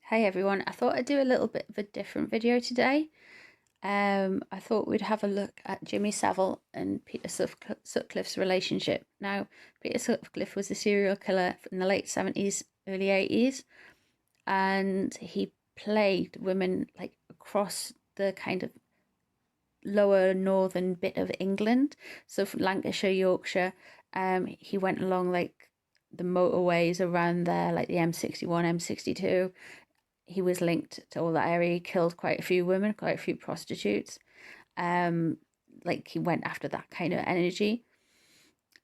Hey everyone, I thought I'd do a little bit of a different video today. I thought we'd have a look at Jimmy Savile and Peter Sutcliffe's relationship. Now, Peter Sutcliffe was a serial killer in the late 70s, early 80s, and he plagued women like across the kind of lower northern bit of England. So from Lancashire, Yorkshire, he went along like the motorways around there, like the M61, M62. He was linked to all that area. He killed quite a few women, quite a few prostitutes. Like he went after that kind of energy.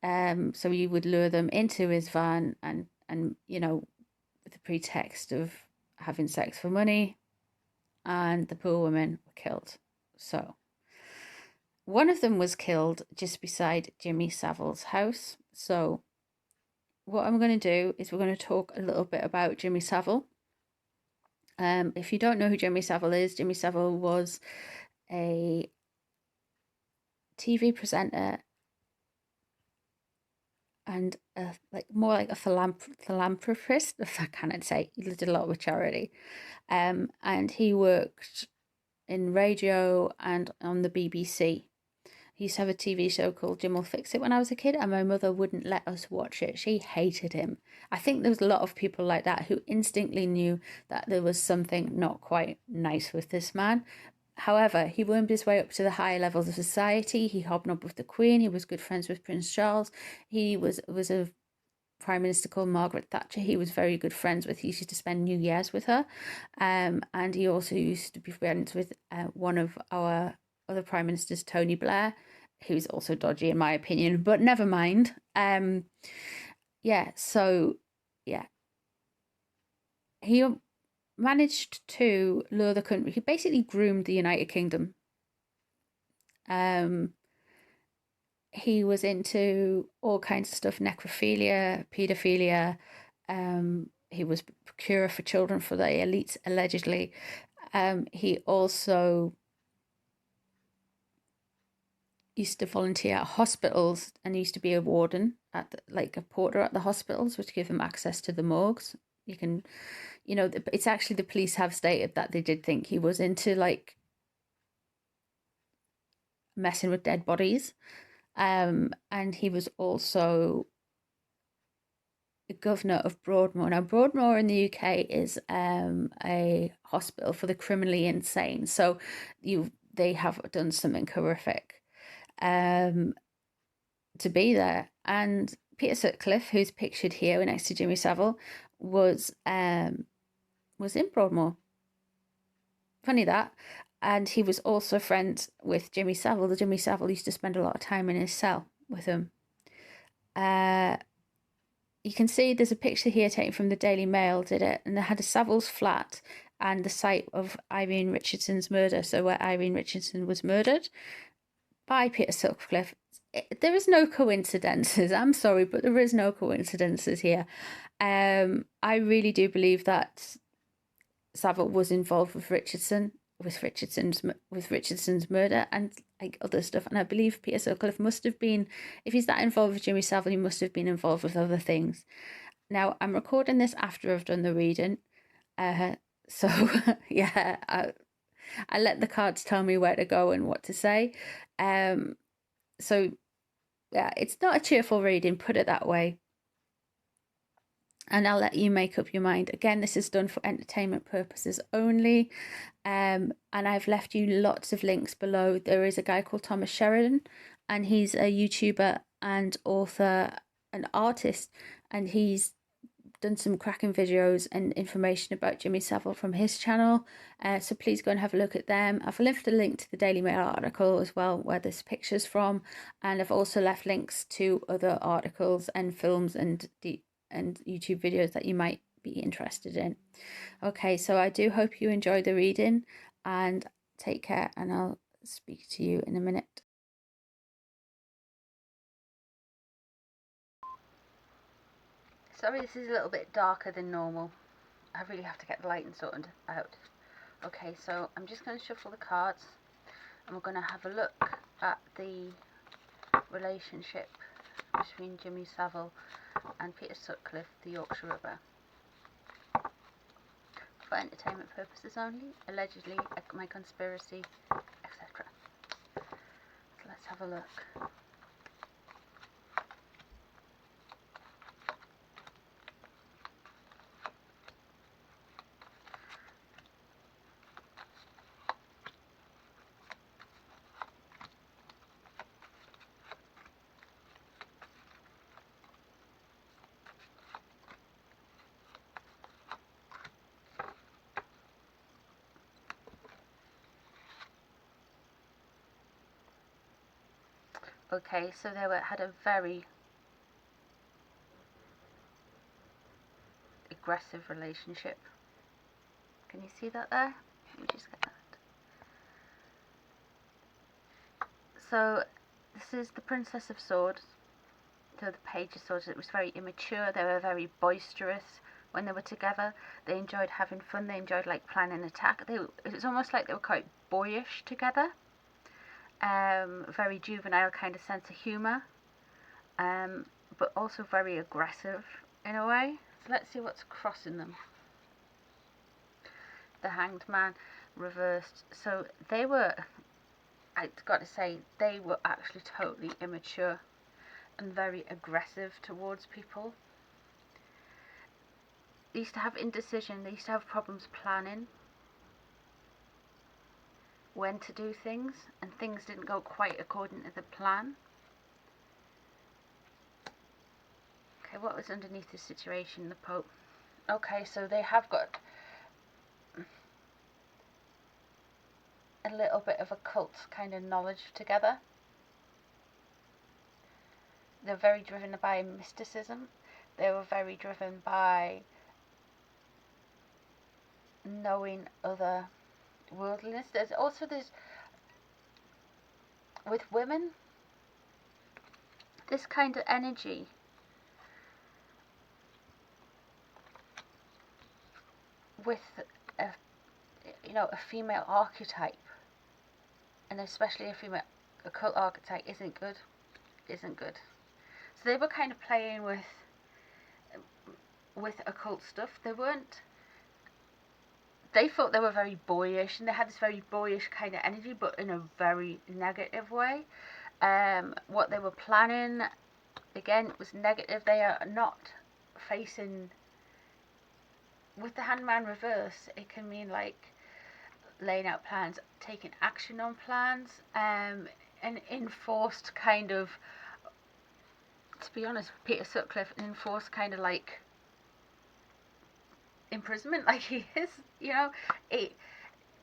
So he would lure them into his van and with the pretext of having sex for money, and the poor women were killed. So one of them was killed just beside Jimmy Savile's house. So what I'm going to do is we're going to talk a little bit about Jimmy Savile. If you don't know who Jimmy Savile is, Jimmy Savile was a TV presenter and more like a philanthropist, if I cannot say. He did a lot with charity, and he worked in radio and on the BBC. He used to have a TV show called Jim Will Fix It when I was a kid, and my mother wouldn't let us watch it. She hated him. I think there was a lot of people like that who instinctively knew that there was something not quite nice with this man. However, he wormed his way up to the higher levels of society. He hobnobbed with the Queen. He was good friends with Prince Charles. He was a Prime Minister called Margaret Thatcher. He was very good friends with. He used to spend New Year's with her. And he also used to be friends with one of our other Prime Ministers, Tony Blair, who's also dodgy in my opinion, but never mind. He managed to lure the country. He basically groomed the United Kingdom. He was into all kinds of stuff: necrophilia, paedophilia. He was procurer for children for the elites, allegedly. He also used to volunteer at hospitals and used to be a warden like a porter at the hospitals, which gave him access to the morgues. You can, it's actually the police have stated that they did think he was into like messing with dead bodies. And he was also the governor of Broadmoor. Now, Broadmoor in the UK is a hospital for the criminally insane. So they have done something horrific to be there. And Peter Sutcliffe, who's pictured here next to Jimmy Savile, was in Broadmoor. Funny that. And he was also friends with Jimmy Savile. The Jimmy Savile used to spend a lot of time in his cell with him. You can see there's a picture here taken from the Daily Mail, did it? And they had a Savile's flat and the site of Irene Richardson's murder. So where Irene Richardson was murdered by Peter Sutcliffe. There is no coincidences. I'm sorry, but there is no coincidences here. I really do believe that Savile was involved with Richardson's murder and like other stuff. And I believe Peter Sutcliffe must have been, if he's that involved with Jimmy Savile, he must have been involved with other things. Now, I'm recording this after I've done the reading. So yeah, I let the cards tell me where to go and what to say. So yeah, it's not a cheerful reading, put it that way. And I'll let you make up your mind. Again, this is done for entertainment purposes only. And I've left you lots of links below. There is a guy called Thomas Sheridan, and he's a YouTuber and author and artist, and he's done some cracking videos and information about Jimmy Savile from his channel. So please go and have a look at them. I've left a link to the Daily Mail article as well, where this picture's from. And I've also left links to other articles and films and YouTube videos that you might be interested in. Okay, so I do hope you enjoy the reading, and take care, and I'll speak to you in a minute. Sorry, this is a little bit darker than normal. I really have to get the lighting sorted out. Okay, so I'm just going to shuffle the cards, and we're going to have a look at the relationship between Jimmy Savile and Peter Sutcliffe, the Yorkshire Ripper. for entertainment purposes only. Allegedly, my conspiracy, etc. So let's have a look. Okay, so they had a very aggressive relationship. Can you see that there? Let me just get that. So this is the Princess of Swords. So the Page of Swords. It was very immature. They were very boisterous when they were together. They enjoyed having fun. They enjoyed like planning an attack. It was almost like they were quite boyish together. Very juvenile kind of sense of humour, but also very aggressive in a way. So let's see what's crossing them. The Hanged Man reversed. So they were, I've got to say, they were actually totally immature and very aggressive towards people. They used to have indecision. They used to have problems planning when to do things, and things didn't go quite according to the plan. Okay, what was underneath this situation? The Pope. Okay, so they have got a little bit of occult kind of knowledge together. They're very driven by mysticism. They were very driven by knowing other worldliness. There's also this, with women, this kind of energy with a female archetype, and especially a female occult archetype isn't good. So they were kind of playing with occult stuff. They thought they were very boyish, and they had this very boyish kind of energy, but in a very negative way. What they were planning, again, was negative. They are not facing, with the Hangman reverse, it can mean like laying out plans, taking action on plans, an enforced kind of, to be honest, Peter Sutcliffe, an enforced kind of like imprisonment, like he is, they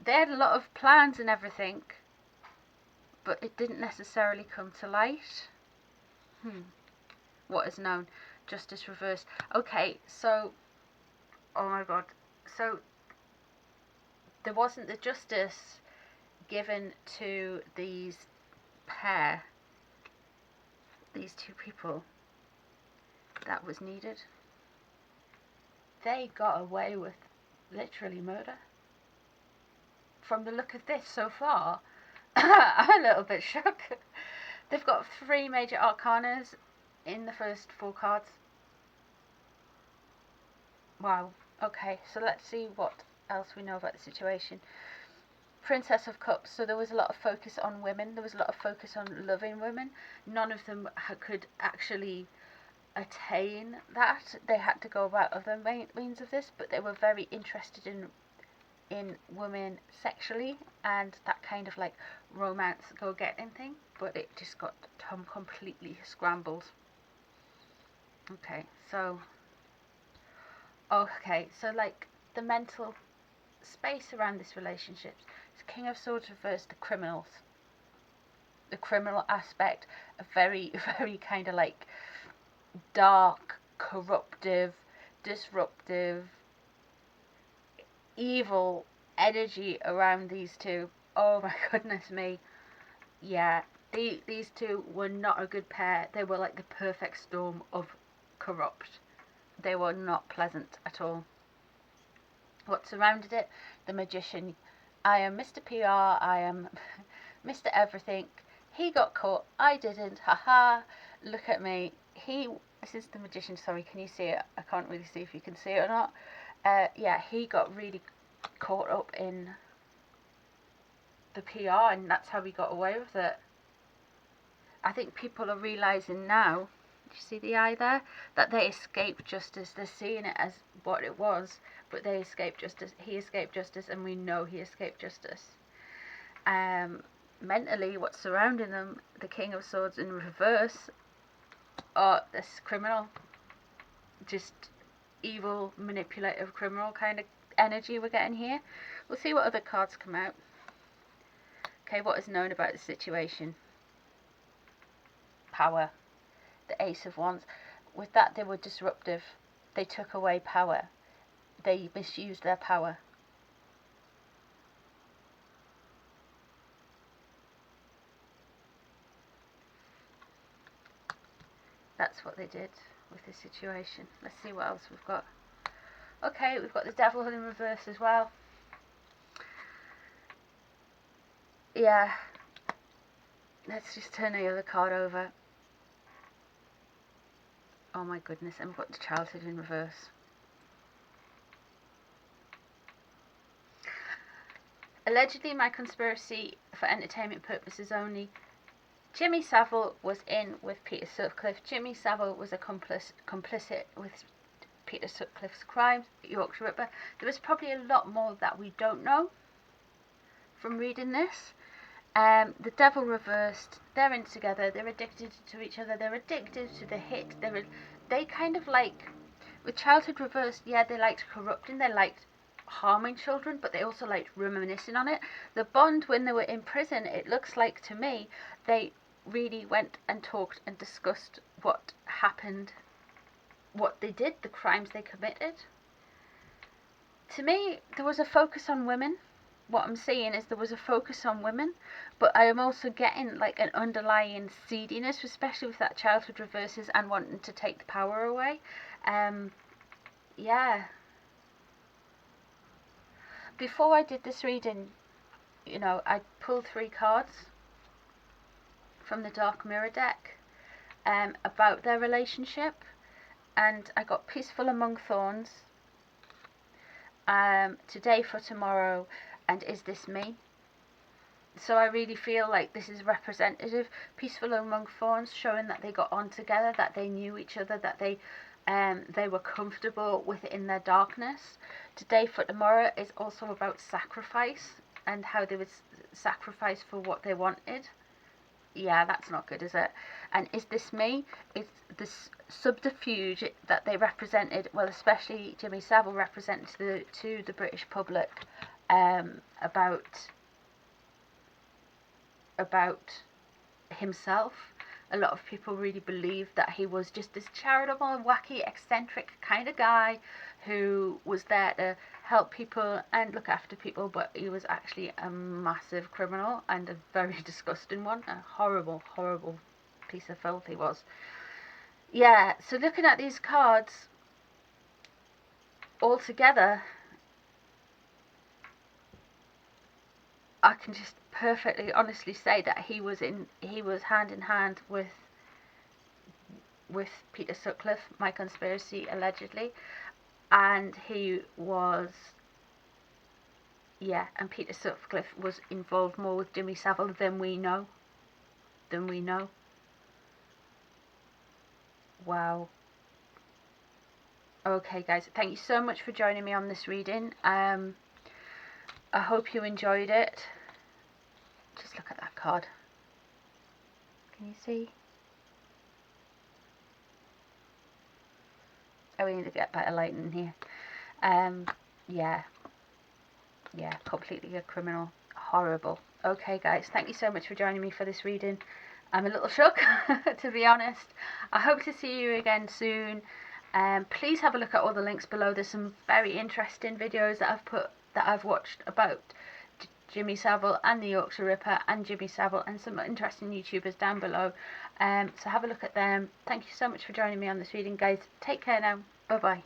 had a lot of plans and everything, but it didn't necessarily come to light. What is known? Justice reversed. Okay, so, oh my god, so there wasn't the justice given to these two people that was needed. They got away with literally murder. From the look of this so far, I'm a little bit shook. They've got 3 major arcanas in the first 4 cards. Wow. Okay, so let's see what else we know about the situation. Princess of Cups. So there was a lot of focus on women. There was a lot of focus on loving women. None of them could actually attain that. They had to go about other means of this, but they were very interested in women sexually and that kind of like romance go-getting thing, but it just got completely scrambled. Okay, so like the mental space around this relationship. So King of Swords reversed, the criminals. The criminal aspect, a very, very kind of like dark, corruptive, disruptive, evil energy around these two. Oh my goodness me. Yeah, these two were not a good pair. They were like the perfect storm of corrupt. They were not pleasant at all. What surrounded it? The Magician. I am Mr. PR, I am Mr. Everything. He got caught, I didn't. Haha, look at me. This is the Magician, sorry, can you see it? I can't really see if you can see it or not. Yeah, he got really caught up in the PR, and that's how he got away with it. I think people are realising now, do you see the eye there? That they escaped justice. They're seeing it as what it was, but they escaped justice. He escaped justice, and we know he escaped justice. Mentally, what's surrounding them, the King of Swords in reverse, are this criminal, just evil, manipulative, criminal kind of energy we're getting here. We'll see what other cards come out. Okay, what is known about the situation? Power. The Ace of Wands. With that, they were disruptive. They took away power. They misused their power. That's what they did with this situation. Let's see what else we've got. Okay, we've got the Devil in reverse as well. Yeah. Let's just turn the other card over. Oh my goodness, and we've got the Childhood in reverse. Allegedly, my conspiracy for entertainment purposes only. Jimmy Savile was in with Peter Sutcliffe. Jimmy Savile was a complicit with Peter Sutcliffe's crimes, Yorkshire Ripper. There is probably a lot more that we don't know from reading this. The Devil reversed. They're in together. They're addicted to each other. They're addicted to the hit. They kind of like, with Childhood reversed, yeah, they liked corrupting. They liked harming children, but they also liked reminiscing on it. The bond when they were in prison, it looks like to me, they really went and talked and discussed what happened, what they did, the crimes they committed. To me, there was a focus on women. What I'm seeing is there was a focus on women, but I am also getting like an underlying seediness, especially with that Childhood reverses and wanting to take the power away. Yeah. Before I did this reading, you know, I pulled 3 cards from the Dark Mirror deck about their relationship, and I got Peaceful Among Thorns, Today for Tomorrow, and Is This Me? So I really feel like this is representative. Peaceful Among Thorns, showing that they got on together, that they knew each other, that they were comfortable within their darkness. Today for Tomorrow is also about sacrifice and how they would sacrifice for what they wanted. Yeah, that's not good, is it? And Is This Me? It's this subterfuge that they represented, well, especially Jimmy Savile represented to the British public, about himself. A lot of people really believed that he was just this charitable, wacky, eccentric kind of guy who was there to help people and look after people, but he was actually a massive criminal and a very disgusting one. A horrible, horrible piece of filth he was. Yeah, so looking at these cards all together, I can just perfectly honestly say that he was hand in hand with Peter Sutcliffe, my conspiracy allegedly, and he was, yeah, and Peter Sutcliffe was involved more with Jimmy Savile than we know. Wow. Okay guys, thank you so much for joining me on this reading. I hope you enjoyed it. Just look at that card. Can you see? Oh, we need to get better lighting in here. Yeah, completely a criminal. Horrible. Okay guys, thank you so much for joining me for this reading. I'm a little shook, to be honest. I hope to see you again soon. Please have a look at all the links below. There's some very interesting videos that I've watched about Jimmy Savile and the Yorkshire Ripper and Jimmy Savile, and some interesting YouTubers down below. So have a look at them. Thank you so much for joining me on this reading, guys. Take care now. Bye bye.